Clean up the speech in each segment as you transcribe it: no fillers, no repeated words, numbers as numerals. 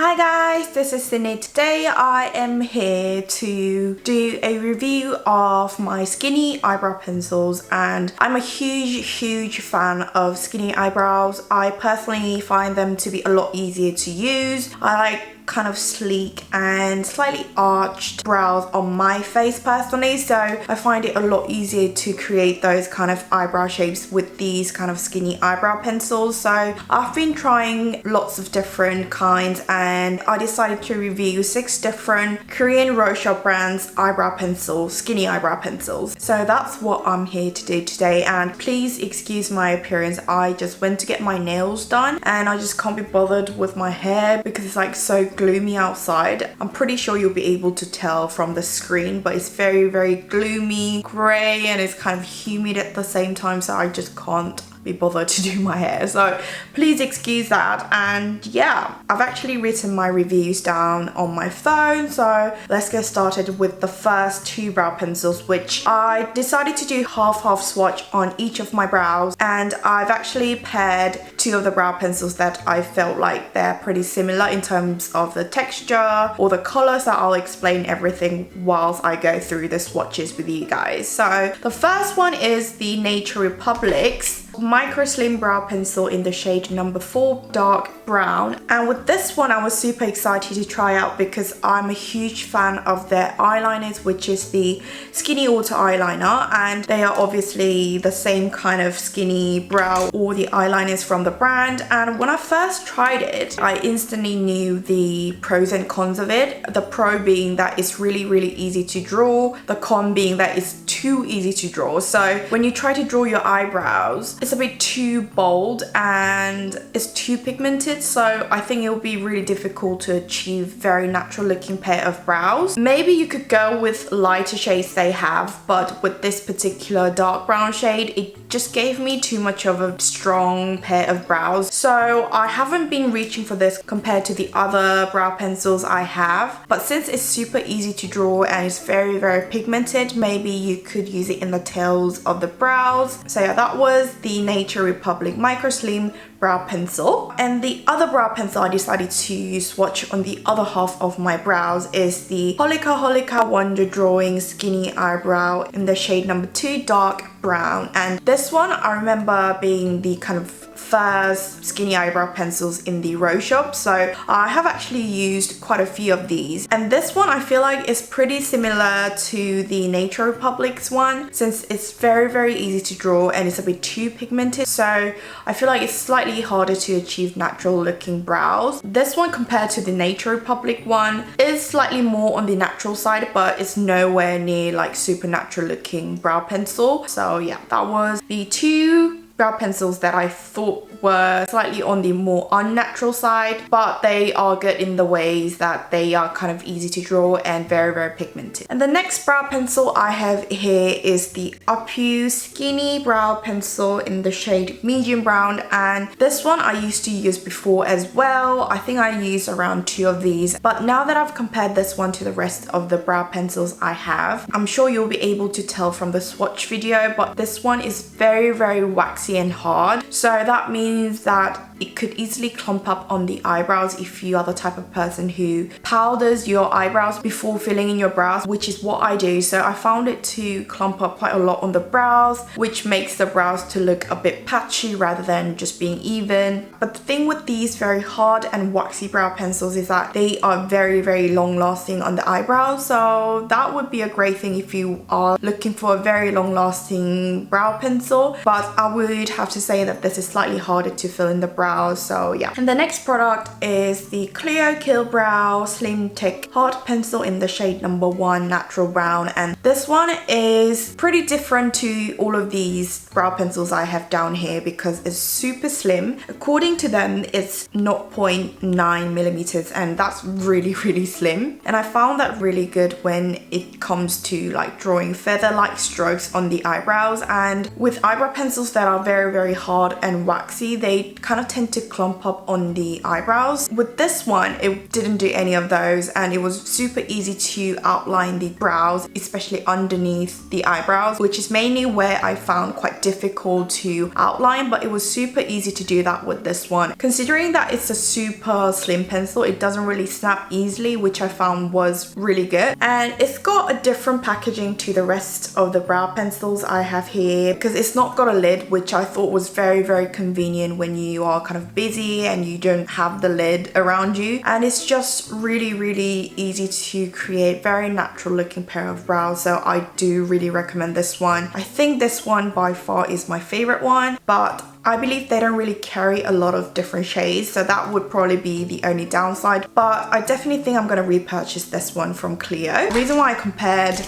Hi guys, this is Sydney. Today I am here to do a review of my skinny eyebrow pencils, and I'm a huge fan of skinny eyebrows. I personally find them to be a lot easier to use. I like kind of sleek and slightly arched brows on my face personally, so I find it a lot easier to create those kind of eyebrow shapes with these kind of skinny eyebrow pencils. So I've been trying lots of different kinds and I decided to review 6 different Korean rose shop brands eyebrow pencils, skinny eyebrow pencils. So that's what I'm here to do today, and please excuse my appearance. I just went to get my nails done and I just can't be bothered with my hair because it's like so gloomy outside. I'm pretty sure you'll be able to tell from the screen, but it's very gloomy, grey, and it's kind of humid at the same time, so I just can't be bothered to do my hair, so please excuse that. And yeah, I've actually written my reviews down on my phone, so let's get started with the first 2 brow pencils, which I decided to do half swatch on each of my brows, and I've actually paired 2 of the brow pencils that I felt like they're pretty similar in terms of the texture or the color, so I'll explain everything whilst I go through the swatches with you guys. So the first one is the Nature Republic's micro slim brow pencil in the shade number 4 dark brown, and with this one I was super excited to try out because I'm a huge fan of their eyeliners, which is the Skinny Auto eyeliner, and they are obviously the same kind of skinny brow or the eyeliners from the brand. And when I first tried it, I instantly knew the pros and cons of it. The pro being that it's really easy to draw, the con being that it's too easy to draw. So when you try to draw your eyebrows, it's a bit too bold and it's too pigmented, so I think it will be really difficult to achieve very natural looking pair of brows. Maybe you could go with lighter shades they have, but with this particular dark brown shade, it just gave me too much of a strong pair of brows. So I haven't been reaching for this compared to the other brow pencils I have, but since it's super easy to draw and it's very pigmented, maybe you could use it in the tails of the brows. So yeah, that was the Nature Republic micro slim brow pencil. And the other brow pencil I decided to swatch on the other half of my brows is the HOLIKA Wonder Drawing Skinny Eyebrow in the shade number 2 dark brown. And this one I remember being the kind of first skinny eyebrow pencils in the rose shop, so I have actually used quite a few of these, and this one I feel like is pretty similar to the Nature Republic's one, since it's very easy to draw and it's a bit too pigmented, so I feel like it's slightly harder to achieve natural looking brows. This one compared to the Nature Republic one is slightly more on the natural side, but it's nowhere near like super natural looking brow pencil. So yeah, that was the 2 brow pencils that I thought were slightly on the more unnatural side, but they are good in the ways that they are kind of easy to draw and very pigmented. And the next brow pencil I have here is the Upyu Skinny Brow Pencil in the shade medium brown, and this one I used to use before as well. I think I used around 2 of these, but now that I've compared this one to the rest of the brow pencils I have, I'm sure you'll be able to tell from the swatch video, but this one is very waxy and hard, so that means that it could easily clump up on the eyebrows if you are the type of person who powders your eyebrows before filling in your brows, which is what I do. So I found it to clump up quite a lot on the brows, which makes the brows to look a bit patchy rather than just being even. But the thing with these very hard and waxy brow pencils is that they are very long lasting on the eyebrows, so that would be a great thing if you are looking for a very long lasting brow pencil, but I would have to say that this is slightly harder to fill in the brows. So yeah. And the next product is the Clio Kill Brow Slim Thick Hard Pencil in the shade number 1 natural brown, and this one is pretty different to all of these brow pencils I have down here because it's super slim. According to them, it's 0.9 millimeters, and that's really slim, and I found that really good when it comes to like drawing feather-like strokes on the eyebrows. And with eyebrow pencils that are very hard and waxy, they kind of tend to clump up on the eyebrows. With this one, it didn't do any of those, and it was super easy to outline the brows, especially especially underneath the eyebrows, which is mainly where I found quite difficult to outline, but it was super easy to do that with this one. Considering that it's a super slim pencil, it doesn't really snap easily, which I found was really good. And it's got a different packaging to the rest of the brow pencils I have here, because it's not got a lid, which I thought was very, very convenient when you are kind of busy and you don't have the lid around you. And it's just really, really easy to create very natural looking pair of brows, so I do really recommend this one. I think this one by far is my favorite one, but I believe they don't really carry a lot of different shades, so that would probably be the only downside, but I definitely think I'm going to repurchase this one from Clio. The reason why I compared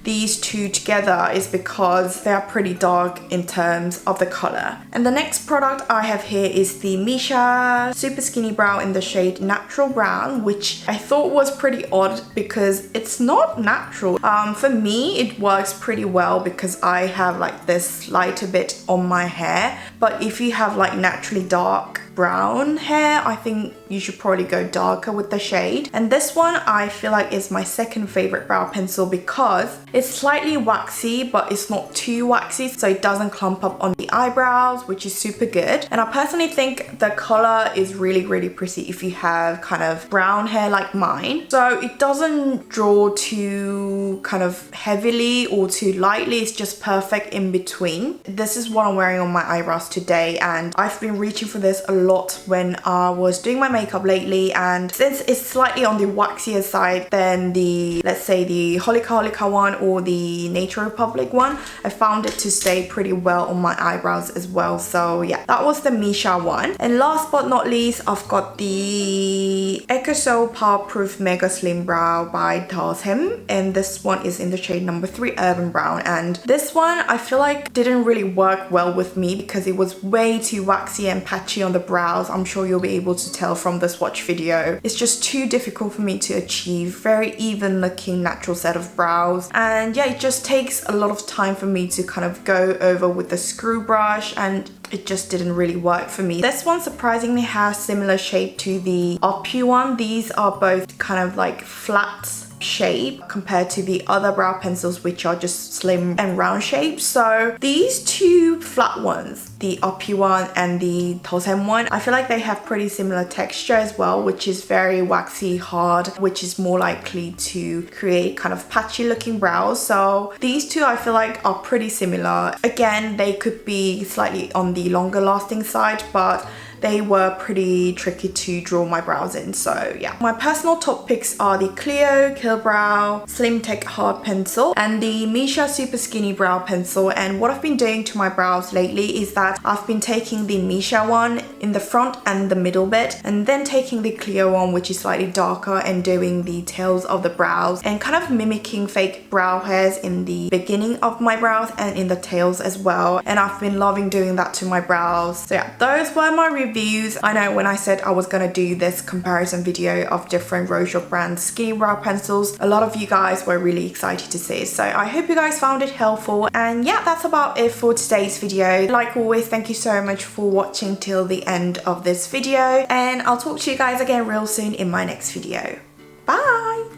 these two together is because they are pretty dark in terms of the color. And the next product I have here is the Missha Super Skinny Brow in the shade Natural Brown, which I thought was pretty odd because it's not natural. For me, it works pretty well because I have like this lighter bit on my hair, but if you have like naturally dark brown hair, I think you should probably go darker with the shade. And this one I feel like is my second favorite brow pencil because it's slightly waxy, but it's not too waxy, so it doesn't clump up on the eyebrows, which is super good. And I personally think the color is really, really pretty if you have kind of brown hair like mine. So it doesn't draw too kind of heavily or too lightly, it's just perfect in between. This is what I'm wearing on my eyebrows today, and I've been reaching for this a lot when I was doing my makeup lately, and since it's slightly on the waxier side than the, let's say, the HOLIKA one or the Nature Republic one, I found it to stay pretty well on my eyebrows as well. So yeah, that was the Missha one. And last but not least, I've got the EcoSoul Power Proof Mega Slim Brow by doTERRA, and this one is in the shade number 3 Urban Brown. And this one I feel like didn't really work well with me because it was way too waxy and patchy on the brows. I'm sure you'll be able to tell from the swatch video. It's just too difficult for me to achieve very even looking natural set of brows, and yeah, it just takes a lot of time for me to kind of go over with the screw brush, and it just didn't really work for me. This one surprisingly has similar shape to the Opu one. These are both kind of like flat shape compared to the other brow pencils, which are just slim and round shapes. So these two flat ones, the Opu one and the doTERRA one, I feel like they have pretty similar texture as well, which is very waxy hard, which is more likely to create kind of patchy looking brows. So these two I feel like are pretty similar. Again, they could be slightly on the longer lasting side, but they were pretty tricky to draw my brows in. So yeah, my personal top picks are the Clio Kill Brow Slim Tech Hard Pencil and the Missha Super Skinny Brow Pencil. And what I've been doing to my brows lately is that I've been taking the Missha one in the front and the middle bit, and then taking the Clio one, which is slightly darker, and doing the tails of the brows and kind of mimicking fake brow hairs in the beginning of my brows and in the tails as well. And I've been loving doing that to my brows. So yeah, those were my reviews. I know when I said I was gonna do this comparison video of different Roche brand skinny brow pencils, a lot of you guys were really excited to see. So I hope you guys found it helpful. And yeah, that's about it for today's video. Like always, thank you so much for watching till the end of this video, and I'll talk to you guys again real soon in my next video. Bye!